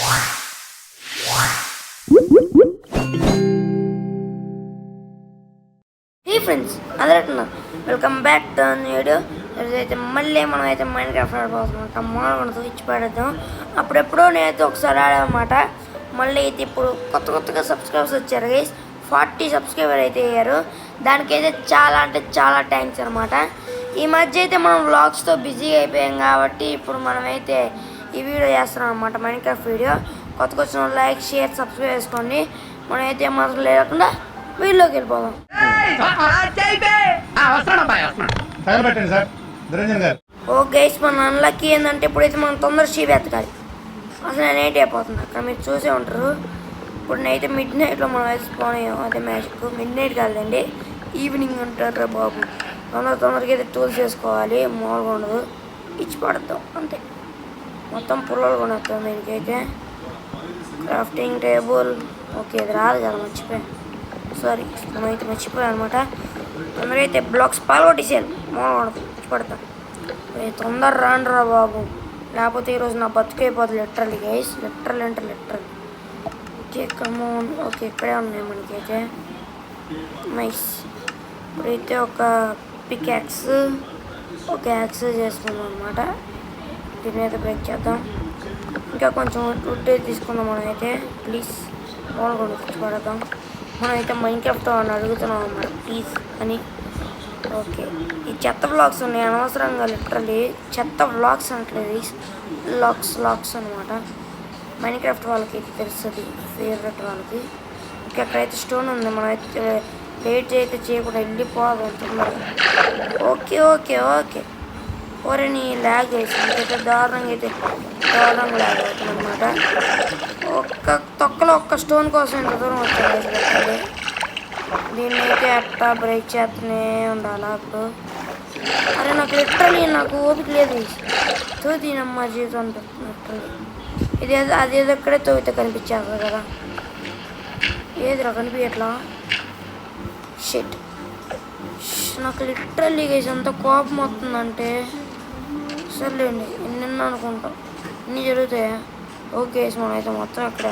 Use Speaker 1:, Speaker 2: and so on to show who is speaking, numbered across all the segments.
Speaker 1: Hey friends, అందరికీ welcome back to video. ఈరోజైతే మళ్ళీ మనం అయితే మైండ్ క్రాఫ్ట్ ఆడిపోతున్నాం. మామూలుగా ఇచ్చి పడేద్దాం. అప్పుడెప్పుడో నేనైతే ఒకసారి ఆడామన్నమాట. మళ్ళీ అయితే ఇప్పుడు కొత్తగా సబ్స్క్రైబర్స్ వచ్చారు గైస్. 40 సబ్స్క్రైబర్ అయితే అయ్యారు. దానికైతే చాలా అంటే చాలా థ్యాంక్స్ అనమాట. ఈ మధ్య అయితే మనం వ్లాగ్స్తో బిజీ అయిపోయాం కాబట్టి ఇప్పుడు మనమైతే ఈ వీడియో చేస్తున్నాం అనమాట. మైండ్ క్రాఫ్ట్ వీడియో కొత్తగా వచ్చిన లైక్ షేర్ సబ్స్క్రైబ్ చేసుకోండి. మనమైతే మాత్రం లేకుండా వీడియోకి వెళ్ళిపోదాం. ఓ గైస్, మన అన్లక్కీ ఏంటంటే ఇప్పుడైతే మనం తొందర షీప్ ఎత్తకాలి. అసలు నేను నైట్ అయిపోతుంది. అక్కడ మీరు చూసే ఉంటారు. ఇప్పుడు నైట్ మిడ్ నైట్లో మనం అయితే స్పాన్ అయ్యాం. అదే మ్యాజిక్. మిడ్ నైట్ కాదండి, ఈవినింగ్ అంటారు బాబు. తొందరగా అయితే టూల్స్ వేసుకోవాలి. మామూలుగా ఉండదు. ఇచ్చి పడతాం అంతే. మొత్తం పుల్లలు కొనేస్తాం. దీనికైతే క్రాఫ్టింగ్ టేబుల్ ఓకే, ఇది రాదు కదా, మర్చిపోయాను. సారీ, మనమైతే మర్చిపోయాం అనమాట. తొందరగా అయితే బ్లాక్స్ పాల్గొట్టేసాను. మామూలుగా ఇచ్చి పడతాం. తొందర రాండ్రా బాబు, లేకపోతే ఈరోజు నా బతుకైపోతుంది. Literally guys, literal okay come on. Okay, ఇక్కడే ఉన్నాయి మనకైతే. నైస్. ఇప్పుడైతే ఒక పిక్ యాక్స్ ఒక యాక్స్ చేసుకుందాం అనమాట. దీని అయితే బ్రేక్ చేద్దాం. ఇంకా కొంచెం వుడ్ తీసుకుందాం మనమైతే. ప్లీజ్ మామూలుగా ఇచ్చి పడతాం. మనమైతే మైండ్ క్రాఫ్ట్ అని అడుగుతున్నాం అన్నమాట, ప్లీజ్ అని. ఓకే, ఈ చెత్త బ్లాగ్స్ ఉన్నాయి అనవసరంగా. లిటరల్లీ చెత్త బ్లాగ్స్ అంటలేదు, లాక్స్ అనమాట. మైండ్ క్రాఫ్ట్ వాళ్ళకి తెలుస్తుంది, ఫేవరెట్ వాళ్ళకి. ఇంకా అక్కడైతే స్టోన్ ఉంది. మనం అయితే లేట్ అయితే చేయకుండా వెళ్ళిపోదాం తొందరగా. ఓకే ఓరే నీ ల్యాగ్ వేసి దారుణంగా ల్యాగ్ అవుతుంది అనమాట. తొక్కలో ఒక్క స్టోన్ కోసం ఎంత దూరం వచ్చాడు. దీన్ని అయితే అట్టా బ్రేక్ చేస్తూనే ఉండాలా అప్పుడు. అరే నాకు ఓపిక లేదు. తోదినమ్మా జీవితం ఉంటుంది. అదేదో ఇక్కడే తోగితే కనిపించేస్తుంది కదా. ఏదిరా కనిపించట్లా. షిట్, నాకు లిటరల్లీ గైస్ ఎంత కోపం వస్తుందంటే. సర్లేండి, ఎన్నెన్నో అనుకుంటాం, ఇన్ని జరుగుతాయా. ఓకే, మనం అయితే మొత్తం ఇక్కడ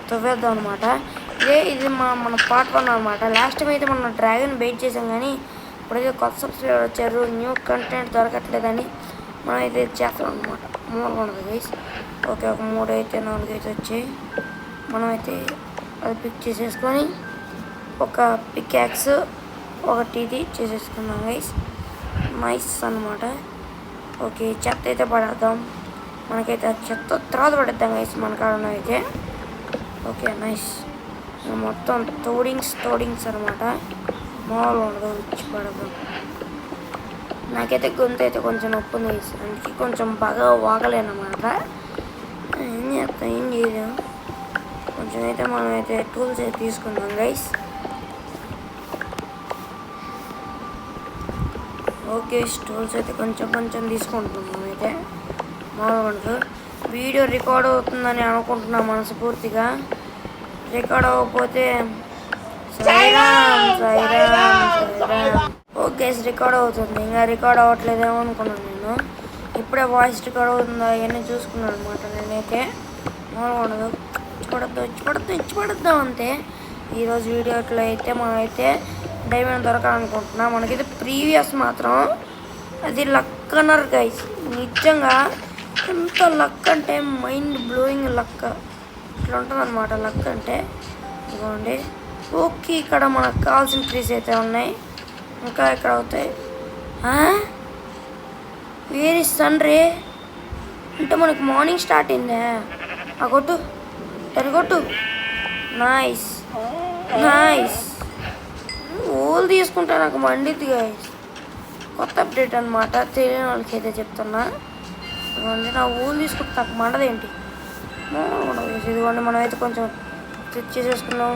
Speaker 1: తవ్వేద్దాం అనమాట. ఇది మన పార్ట్ 1 అనమాట. లాస్ట్ టైం అయితే మనం డ్రాగన్ బెయిట్ చేసాం, కానీ ఇప్పుడైతే కొత్త సబ్స్క్రైబర్ వచ్చారు. న్యూ కంటెంట్ దొరకట్లేదని మనం అయితే చేస్తాం అనమాట. 3 ఉండదు గైస్. ఓకే, ఒక 3 అయితే 4 అయితే వచ్చాయి. మనమైతే అది పిక్ చేసేసుకొని ఒక పిక్ యాక్స్ ఒకటి ఇది చేసేసుకున్నాం గైస్. నైస్ అనమాట. ఓకే, చెత్త అయితే పడేద్దాం. మనకైతే చెత్త తర్వాత పడేద్దాం గైస్ మన కాడ అయితే. Okay nice. మొత్తం తోడింగ్స్ అనమాట. మామూలు ఉండదు, ఇచ్చి పడదాం. నాకైతే గొంతు అయితే కొంచెం నొప్పి ఉంది, అందుకే కొంచెం బాగా వాగలేనమాట. ఏం చేయలేం. కొంచెం అయితే మనమైతే టూల్స్ అయితే తీసుకుందాం గైస్. ఓకే, టూల్స్ అయితే కొంచెం తీసుకుంటున్నాం మనమైతే. మామూలుగా వీడియో రికార్డ్ అవుతుందని అనుకుంటున్నాం మనస్ఫూర్తిగా. రికార్డ్ అవ్వకపోతే సైరామ్. ఓకే, రికార్డ్ అవుతుంది. ఇంకా రికార్డ్ అవ్వట్లేదేమో అనుకున్నాను నేను. ఇప్పుడే వాయిస్ రికార్డ్ అవుతుందా అవన్నీ చూసుకున్నాను అనమాట నేనైతే. మామూలుగా ఇచ్చిపడద్దాం అంతే. ఈరోజు వీడియోలో అయితే మనమైతే డైమండ్ దొరకాలనుకుంటున్నాం. మనకైతే ప్రీవియస్ మాత్రం అది లక్ అన్నారు గైస్. నిజంగా ఎంత లక్ అంటే మైండ్ బ్లోయింగ్ లక్. ఇట్లా ఉంటుంది అనమాట లక్ అంటే. ఇదిగోండి. ఓకే, ఇక్కడ మనకు కావాల్సిన ట్రీస్ అయితే ఉన్నాయి. ఇంకా ఇక్కడ అవుతాయి. వేరే సన్ రే అంటే మనకు మార్నింగ్ స్టార్ట్ అయిందే. ఆ కొట్టు కొట్టు. నైస్. ఓల్ తీసుకుంటా నాకు మండిద్ది గైస్. కొత్త అప్డేట్ అనమాట, తెలియని వాళ్ళకి అయితే చెప్తున్నా. నా ఊళ్ళు తీసుకుంటే నాకు మండదేంటి. ఇదిగోండి, మనమైతే కొంచెం స్టిచ్ చేసేసుకున్నాం.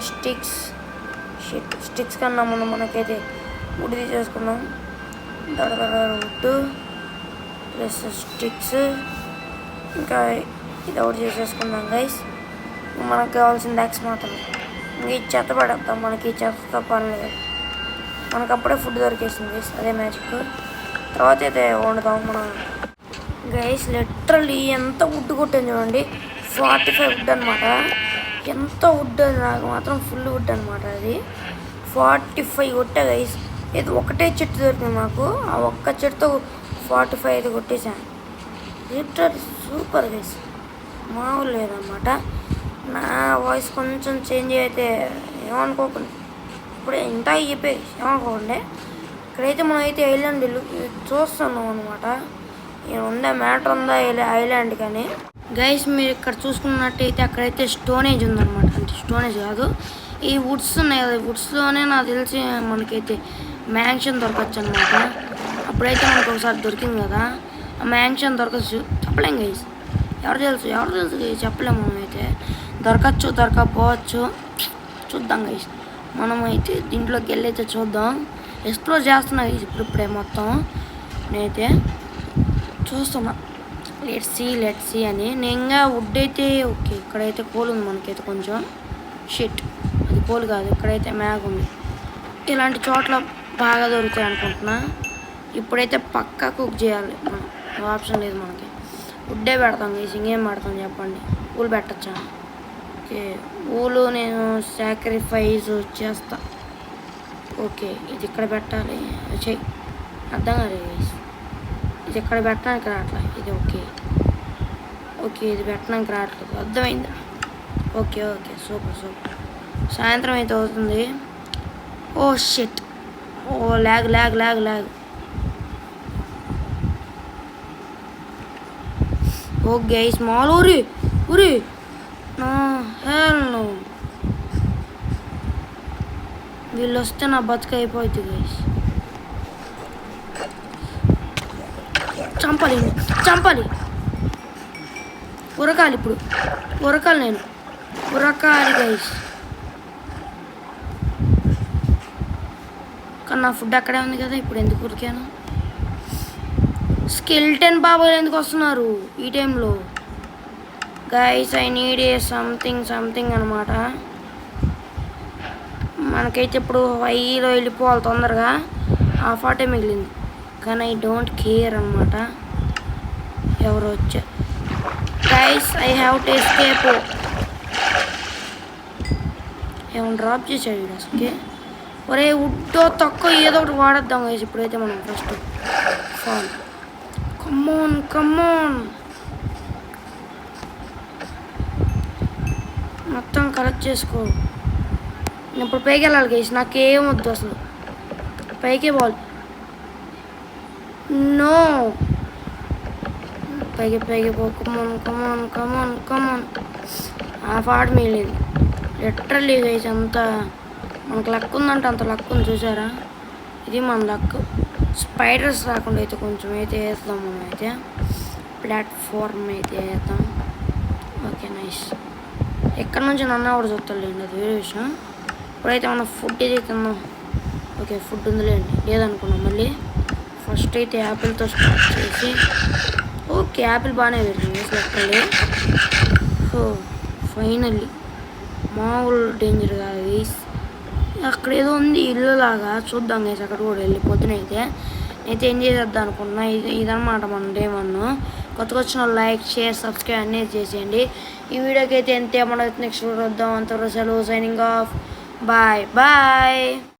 Speaker 1: స్టిక్స్ కన్నా మనకైతే వుడ్ తీసేసుకున్నాం. వుడ్ ప్లస్ స్టిక్స్, ఇంకా ఇది ఒకటి చేసేసుకున్నాం గైస్. మనకు కావాల్సిన డాక్స్ మాత్రమే. ఇంక ఈ చెత్త పడేద్దాం. మనకి ఈ చెత్తతో పని లేదు. మనకు అప్పుడే ఫుడ్ దొరికేసింది గైస్, అదే మ్యాజిక్. తర్వాత అయితే వండుదాం మనం గైస్. లిటరల్లీ ఎంత వుడ్ కొట్టాను చూడండి. 45 వుడ్ అనమాట. ఎంత వుడ్ అది, నాకు మాత్రం ఫుల్ వుడ్ అనమాట అది. 45 కొట్టా గైస్. ఇది ఒకటే చెట్టు దొరికింది మాకు, ఆ ఒక్క చెట్టుతో 45 అయితే కొట్టేసాను. లిటరల్లీ సూపర్ గైస్, మామూలు లేదన్నమాట. నా వాయిస్ కొంచెం చేంజ్ అయితే ఏమనుకోకండి, ఇప్పుడే ఇంతగా చెప్పే ఏమనుకోకండి. ఇక్కడైతే మనం అయితే ఐలాండ్ చూస్తున్నాం అనమాట. ఉందా మ్యాటర్ ఉందా ఐలాండ్ కానీ. గైస్ మీరు ఇక్కడ చూసుకున్నట్టయితే అక్కడైతే స్టోనేజ్ ఉందన్నమాట. అంటే స్టోనేజ్ కాదు, ఈ వుడ్స్ ఉన్నాయి కదా, వుడ్స్లోనే నాకు తెలిసి మనకైతే మ్యాన్షన్ దొరకచ్చు అనమాట. అప్పుడైతే మనకు ఒకసారి దొరికింది కదా, ఆ మ్యాన్షన్ దొరకచ్చు. చెప్పలేం గైస్, ఎవరు తెలుసు గైస్, చెప్పలేము. మనమైతే దొరకచ్చు దొరకకపోవచ్చు, చూద్దాం గైస్. మనం అయితే దీంట్లోకి వెళ్ళైతే చూద్దాం. ఎక్స్ప్లోర్ చేస్తున్నా గైస్ ఇప్పుడే మొత్తం. నేనైతే చూస్తున్నా లెట్స్ సీ అని. నేను వుడ్ అయితే ఓకే, ఇక్కడైతే కోల్ ఉంది మనకైతే కొంచెం. షిట్, అది కోల్ కాదు, ఇక్కడైతే మ్యాగ్ ఉంది. ఇలాంటి చోట్ల బాగా దొరుకుతాయి అనుకుంటున్నా. ఇప్పుడైతే పక్కా కుక్ చేయాలి మనం, ఆప్షన్ లేదు మనకి. వుడ్డే పెడతాం గైస్, ఇంకేం పెడతాం చెప్పండి. ఊలు పెట్టచ్చా? ఓకే, ఊలు నేను సాక్రిఫైస్ చేస్తా. ఓకే, ఇది ఇక్కడ పెట్టాలి, చెయ్యి. అర్థం కాలేదు గైస్, ఇది ఇక్కడ పెట్టడానికి రావట్లేదు. ఇది ఓకే ఇది పెట్టడానికి రావట్లేదు, అర్థమైందా? Okay super. సాయంత్రం అయితే అవుతుంది. ఓ షిట్, ఓ ల్యాగ్. ఓ గైస్ మాల్ ఊరి నా హెల్ నో, వీళ్ళు వస్తే నా బతుక అయిపోతుంది గైస్. చంపాలి, ఉరకాలి ఇప్పుడు, నేను ఉరకాలి గైస్. కానీ నా ఫుడ్ అక్కడే ఉంది కదా, ఇప్పుడు ఎందుకు ఉరికాను? స్కెల్టన్ బాబాయ్ ఎందుకు వస్తున్నారు ఈ టైంలో? Guys I need a something అనమాట. మనకైతే ఇప్పుడు 5లో వెళ్ళిపోవాలి తొందరగా. ఆ 40 మిగిలింది, కానీ ఐ డోంట్ కేర్ అనమాట. ఎవరు వచ్చా guys, I have to escape. ఏమైనా డ్రాప్ చేసాడు వీడు అసలుకి. ఒరే వుడ్డో తక్కువ ఏదో ఒకటి వాడద్దాం గైస్ ఇప్పుడైతే మనం. ఫస్ట్ ఫాల్, కమ్మోన్ మొత్తం కలెక్ట్ చేసుకో. నేను ఇప్పుడు పైకి వెళ్ళాలి గైస్, నాకేం వద్దు అసలు, పైకే పోవాలి. నో, పైకి పో. కమాన్. ఆ పాట మిగిలింది. లిటరల్లీ గైస్ అంతా మనకు లక్ ఉందంటే అంత లక్ ఉంది, చూసారా? ఇది మన లక్. స్పైడర్స్ రాకుండా అయితే కొంచెం అయితే వేస్తాం మనం. అయితే ప్లాట్ఫామ్ అయితే వేద్దాం. Okay nice. ఎక్కడి నుంచి నన్ను కూడా చూస్తాడులేండి, అది వేరే విషయం. ఇప్పుడైతే మనం ఫుడ్ ఇది తిందాం. ఓకే ఫుడ్ ఉందిలేండి, లేదనుకున్నాం మళ్ళీ. ఫస్ట్ అయితే యాపిల్తో స్టార్ట్ చేసి, ఓకే యాపిల్ బాగానే పెరిగింది లెక్కలే. సో ఫైనల్లీ మామూలు డేంజర్ కాదు గైస్. అక్కడ ఏదో ఉంది ఇల్లు లాగా, చూద్దాం గైస్ అక్కడ కూడా వెళ్ళి. పొద్దునైతే ఏం చేసేద్దాం అనుకున్నా. ఇదన్నమాట మన డే 1. కొత్తగా వచ్చిన లైక్, షేర్, సబ్స్క్రైబ్ అనేది చేసేయండి. ఈ వీడియోకి అయితే ఎంతే. మనం నెక్స్ట్ వీడియో వద్దాం. అంతవరకు సెలవు, సైనింగ్ ఆఫ్. బాయ్.